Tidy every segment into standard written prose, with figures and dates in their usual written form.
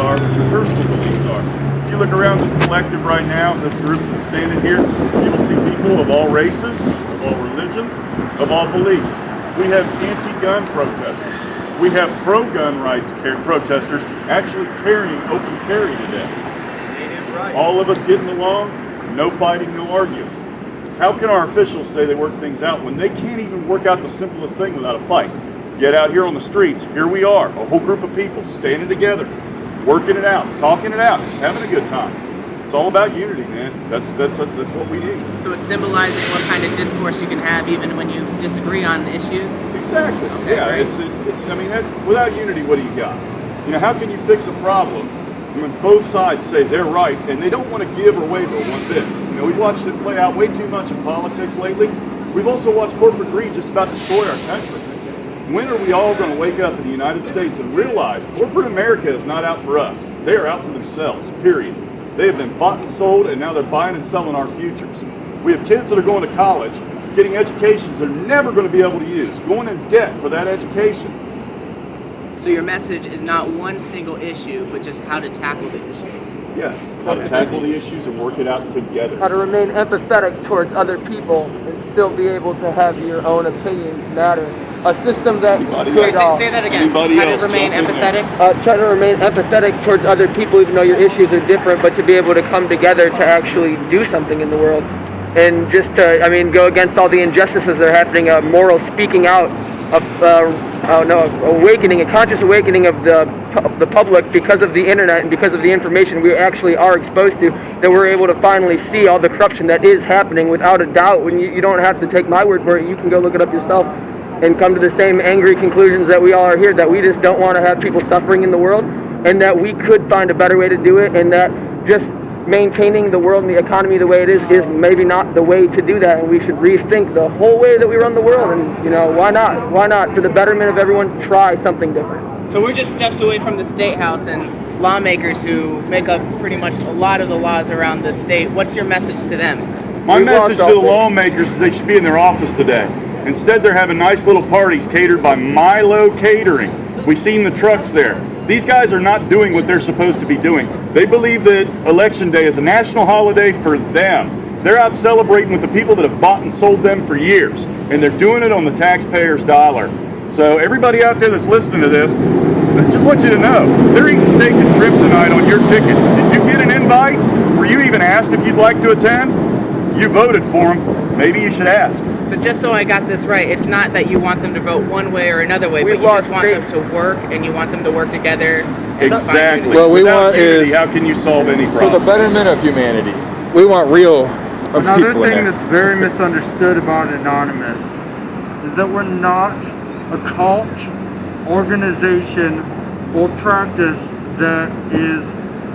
are, what your personal beliefs are. If you look around this collective right now, this group that's standing here, you will see people of all races, of all religions, of all beliefs. We have anti-gun protesters. We have pro-gun rights protesters actually carrying open carry today. All of us getting along, no fighting, no arguing. How can our officials say they work things out when they can't even work out the simplest thing without a fight? Get out here on the streets. Here we are, a whole group of people standing together, working it out, talking it out, having a good time. It's all about unity, man. That's what we need. So it's symbolizing what kind of discourse you can have even when you disagree on issues? Exactly. Okay, yeah, great. it's I mean, without unity, what do you got? You know, how can you fix a problem when both sides say they're right and they don't want to give or waver one bit? You know, we've watched it play out way too much in politics lately. We've also watched corporate greed just about destroy our country. When are we all going to wake up in the United States and realize corporate America is not out for us? They are out for themselves, period. They have been bought and sold, and now they're buying and selling our futures. We have kids that are going to college, getting educations they're never going to be able to use, going in debt for that education. So your message is not one single issue, but just how to tackle the issues. Yes, how to tackle the issues and work it out together. How to remain empathetic towards other people and still be able to have your own opinions matter. A system that Wait, say that again. Anybody How to else remain jump in there? empathetic? try to remain empathetic towards other people, even though your issues are different, but to be able to come together to actually do something in the world. And just to, go against all the injustices that are happening, a moral speaking out of, awakening, a conscious awakening of the public because of the internet and because of the information we actually are exposed to, that we're able to finally see all the corruption that is happening without a doubt. When you don't have to take my word for it, you can go look it up yourself and come to the same angry conclusions that we all are here, that we just don't want to have people suffering in the world, and that we could find a better way to do it, and that just maintaining the world and the economy the way it is maybe not the way to do that, and we should rethink the whole way that we run the world. And why not for the betterment of everyone, try something different. So we're just steps away from the State House and lawmakers who make up pretty much a lot of the laws around the state. What's your message to them? My message to the lawmakers is they should be in their office today. Instead, they're having nice little parties catered by Milo Catering. We've seen the trucks there. These guys are not doing what they're supposed to be doing. They believe that Election Day is a national holiday for them. They're out celebrating with the people that have bought and sold them for years, and they're doing it on the taxpayers' dollar. So everybody out there that's listening to this, I just want you to know, they're eating steak and shrimp tonight on your ticket. Did you get an invite? Were you even asked if you'd like to attend? You voted for them. Maybe you should ask. So just so I got this right, it's not that you want them to vote one way or another way, but you just want them to work, and you want them to work together. Exactly. What we Without want unity, is how can you solve any for the problem? betterment of humanity. We want real Another people in thing there. that's very misunderstood about Anonymous is that we're not a cult, organization, or practice that is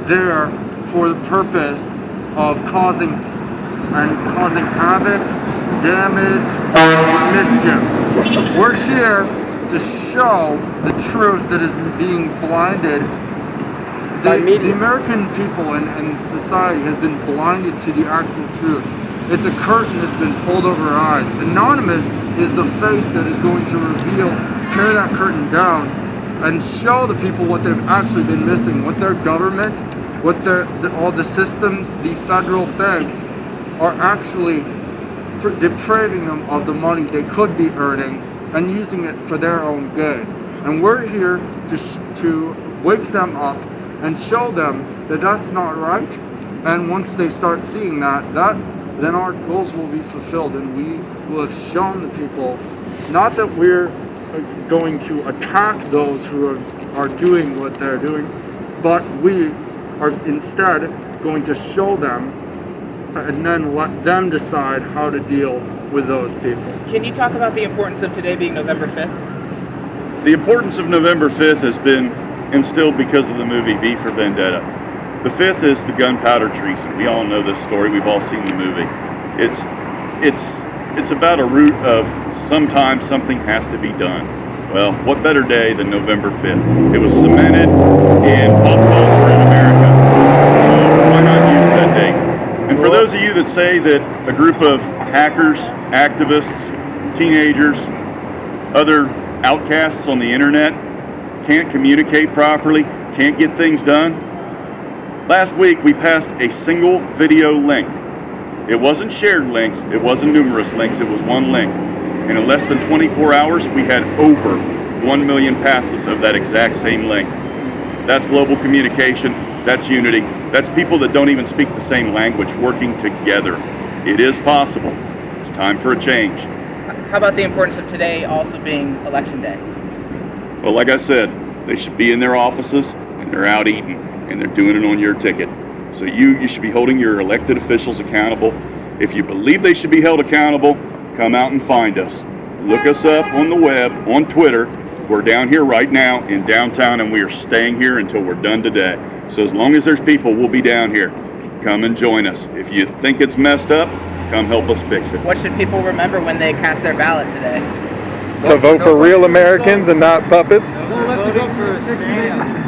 there for the purpose of causing havoc, damage, mischief. We're here to show the truth that is being blinded. The American people and society has been blinded to the actual truth. It's a curtain that's been pulled over our eyes. Anonymous is the face that is going to tear that curtain down and show the people what they've actually been missing, what their government, what all the systems, the federal banks are actually depriving them of the money they could be earning and using it for their own good. And we're here to wake them up and show them that that's not right. And once they start seeing that, then our goals will be fulfilled, and we will have shown the people, not that we're going to attack those who are doing what they're doing, but we are instead going to show them and then let them decide how to deal with those people. Can you talk about the importance of today being November 5th? The importance of November 5th has been instilled because of the movie V for Vendetta. The 5th is the gunpowder treason. We all know this story. We've all seen the movie. It's about a root of sometimes something has to be done. Well, what better day than November 5th? It was cemented in pop culture in America. So why not use that date? And for those of you that say that a group of hackers, activists, teenagers, other outcasts on the internet can't communicate properly, can't get things done. Last week, we passed a single video link. It wasn't shared links, it wasn't numerous links, it was one link. And in less than 24 hours, we had over 1 million passes of that exact same link. That's global communication, that's unity, that's people that don't even speak the same language working together. It is possible. It's time for a change. How about the importance of today also being election day? Well, like I said, they should be in their offices and they're out eating and they're doing it on your ticket. So you should be holding your elected officials accountable. If you believe they should be held accountable, come out and find us. Look us up on the web, on Twitter. We're down here right now in downtown and we are staying here until we're done today. So as long as there's people, we'll be down here. Come and join us. If you think it's messed up, come help us fix it. What should people remember when they cast their ballot today? To vote for real Americans and not puppets.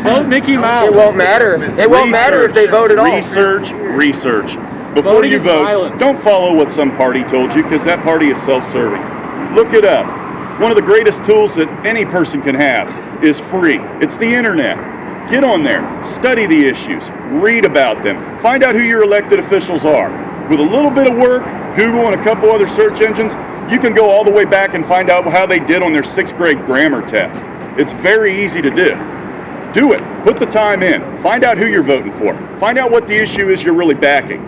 Vote Mickey Mouse. It won't matter. It won't matter if they vote at all. Research. Before Voting you is vote, violent. don't follow what some party told you, because that party is self-serving. Look it up. One of the greatest tools that any person can have is free. It's the internet. Get on there, study the issues, read about them, find out who your elected officials are. With a little bit of work, Google and a couple other search engines, you can go all the way back and find out how they did on their 6th grade grammar test. It's very easy to do. Do it. Put the time in. Find out who you're voting for. Find out what the issue is you're really backing.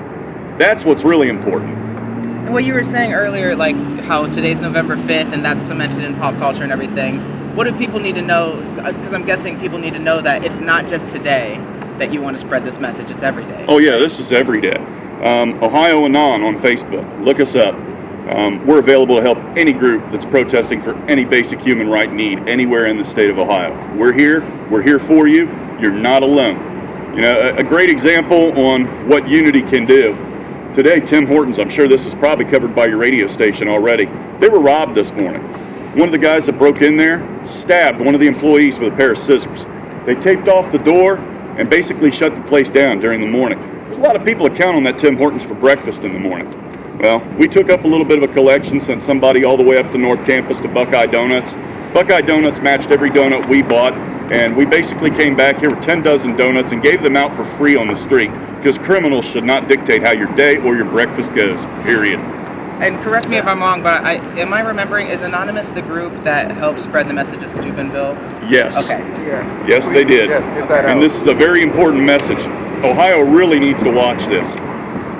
That's what's really important. And what you were saying earlier, like how today's November 5th and that's cemented in pop culture and everything, what do people need to know? Because I'm guessing people need to know that it's not just today that you want to spread this message, it's every day. Oh yeah, this is every day. Ohio Anon on Facebook. Look us up. We're available to help any group that's protesting for any basic human right need anywhere in the state of Ohio. We're here for you. You're not alone. You know, a great example on what unity can do. Today, Tim Hortons, I'm sure this is probably covered by your radio station already. They were robbed this morning. One of the guys that broke in there stabbed one of the employees with a pair of scissors. They taped off the door and basically shut the place down during the morning. There's a lot of people that count on that Tim Hortons for breakfast in the morning. Well, we took up a little bit of a collection, sent somebody all the way up to North Campus to Buckeye Donuts. Buckeye Donuts matched every donut we bought, and we basically came back here with 10 dozen donuts and gave them out for free on the street, because criminals should not dictate how your day or your breakfast goes, period. And correct me if I'm wrong, but am I remembering, is Anonymous the group that helped spread the message of Steubenville? Yes. Okay. Yeah. Yes, they did. Yes, get that out. And this is a very important message. Ohio really needs to watch this.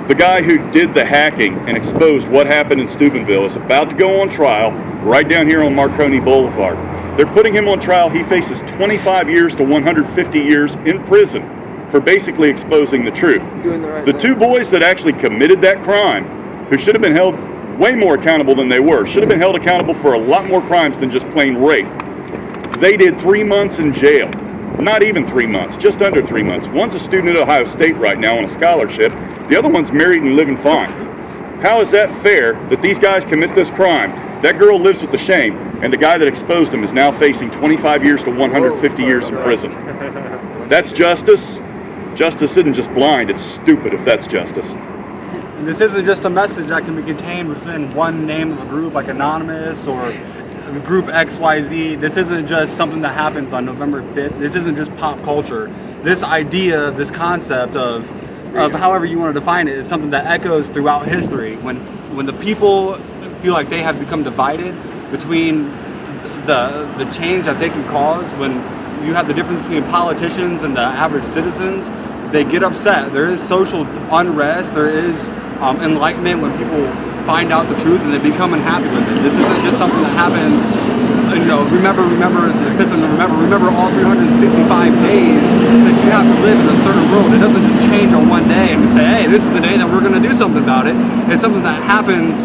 The guy who did the hacking and exposed what happened in Steubenville is about to go on trial right down here on Marconi Boulevard. They're putting him on trial. He faces 25 years to 150 years in prison for basically exposing the truth. Doing the right The thing. two boys that actually committed that crime, who should have been held way more accountable than they were, should have been held accountable for a lot more crimes than just plain rape. They did 3 months in jail. Not even 3 months, just under 3 months. One's a student at Ohio State right now on a scholarship. The other one's married and living fine. How is that fair that these guys commit this crime? That girl lives with the shame, and the guy that exposed him is now facing 25 years to 150 years in prison. That's justice. Justice isn't just blind, it's stupid if that's justice. And this isn't just a message that can be contained within one name of a group like Anonymous or group XYZ. This isn't just something that happens on November 5th. This isn't just pop culture. This idea, this concept of however you want to define it, is something that echoes throughout history. When the people feel like they have become divided between the change that they can cause, when you have the difference between politicians and the average citizens, they get upset. There is social unrest. There is enlightenment when people find out the truth and they become unhappy with it. This isn't just something that happens, you know, remember the 5th of November, remember all 365 days that you have to live in a certain world. It doesn't just change on one day and say, hey, this is the day that we're going to do something about it. It's something that happens.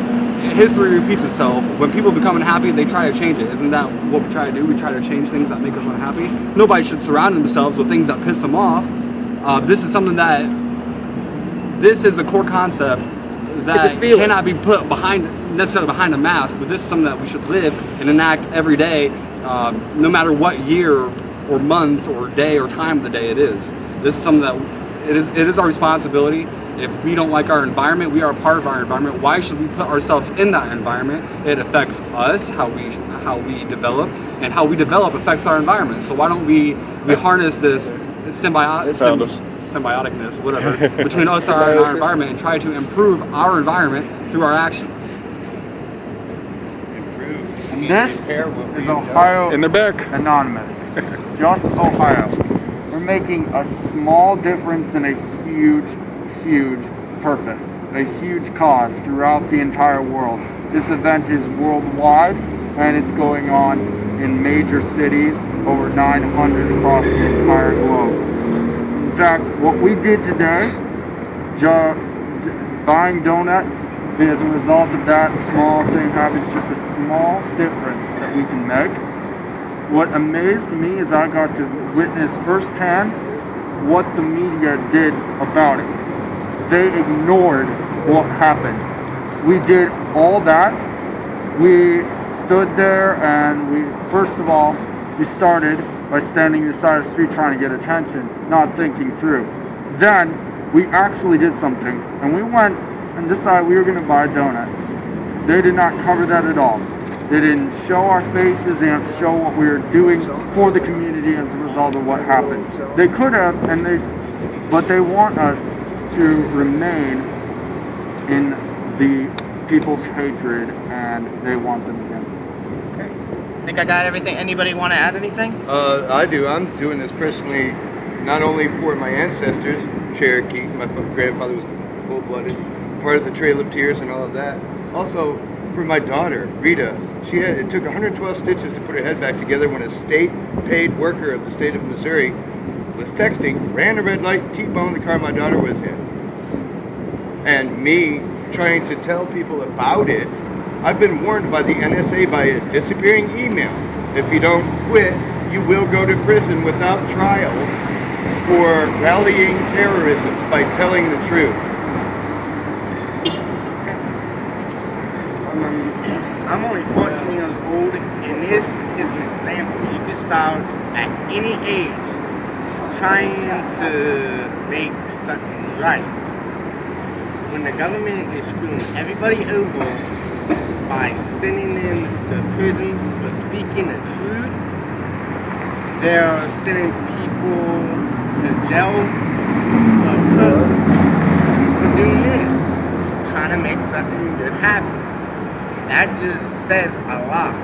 History repeats itself. When people become unhappy, they try to change it. Isn't that what we try to do? We try to change things that make us unhappy. Nobody should surround themselves with things that piss them off. This is something that, this is a core concept that cannot be put necessarily behind a mask, but this is something that we should live and enact every day, no matter what year or month or day or time of the day it is. This is something that it is our responsibility. If we don't like our environment, we are a part of our environment. Why should we put ourselves in that environment? It affects us, how we develop, and how we develop affects our environment. So why don't we harness this Found us. symbioticness, whatever, between us and our environment, and try to improve our environment through our actions. And this is Ohio And they're back. Anonymous. Just Ohio. We're making a small difference in a huge, huge purpose, a huge cause throughout the entire world. This event is worldwide, and it's going on in major cities, over 900 across the entire globe. In fact, what we did today, buying donuts, as a result of that small thing happens, just a small difference that we can make. What amazed me is I got to witness firsthand what the media did about it. They ignored what happened. We did all that. We stood there and first of all, we started by standing on the side of the street trying to get attention, not thinking through. Then we actually did something, and we went and decided we were going to buy donuts. They did not cover that at all. They didn't show our faces. They didn't show what we were doing for the community as a result of what happened. They could have, but they want us to remain in the people's hatred, and they want them against us. Okay. I think I got everything. Anybody want to add anything? I do. I'm doing this personally, not only for my ancestors, Cherokee. My grandfather was full-blooded, part of the Trail of Tears and all of that. Also, for my daughter, Rita, it took 112 stitches to put her head back together when a state-paid worker of the state of Missouri was texting, ran a red light, T-boned the car my daughter was in. And me trying to tell people about it, I've been warned by the NSA by a disappearing email. If you don't quit, you will go to prison without trial for rallying terrorism by telling the truth. I'm only 14 years old, and this is an example. You can start at any age trying to make something right. When the government is screwing everybody over by sending them to prison for speaking the truth, they're sending people to jail for doing this, trying to make something good happen. That just says a lot.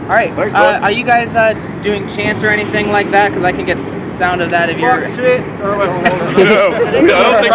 All right. Thanks, bud. Are you guys doing chants or anything like that? Because I can get sound of that if you're. No, I don't think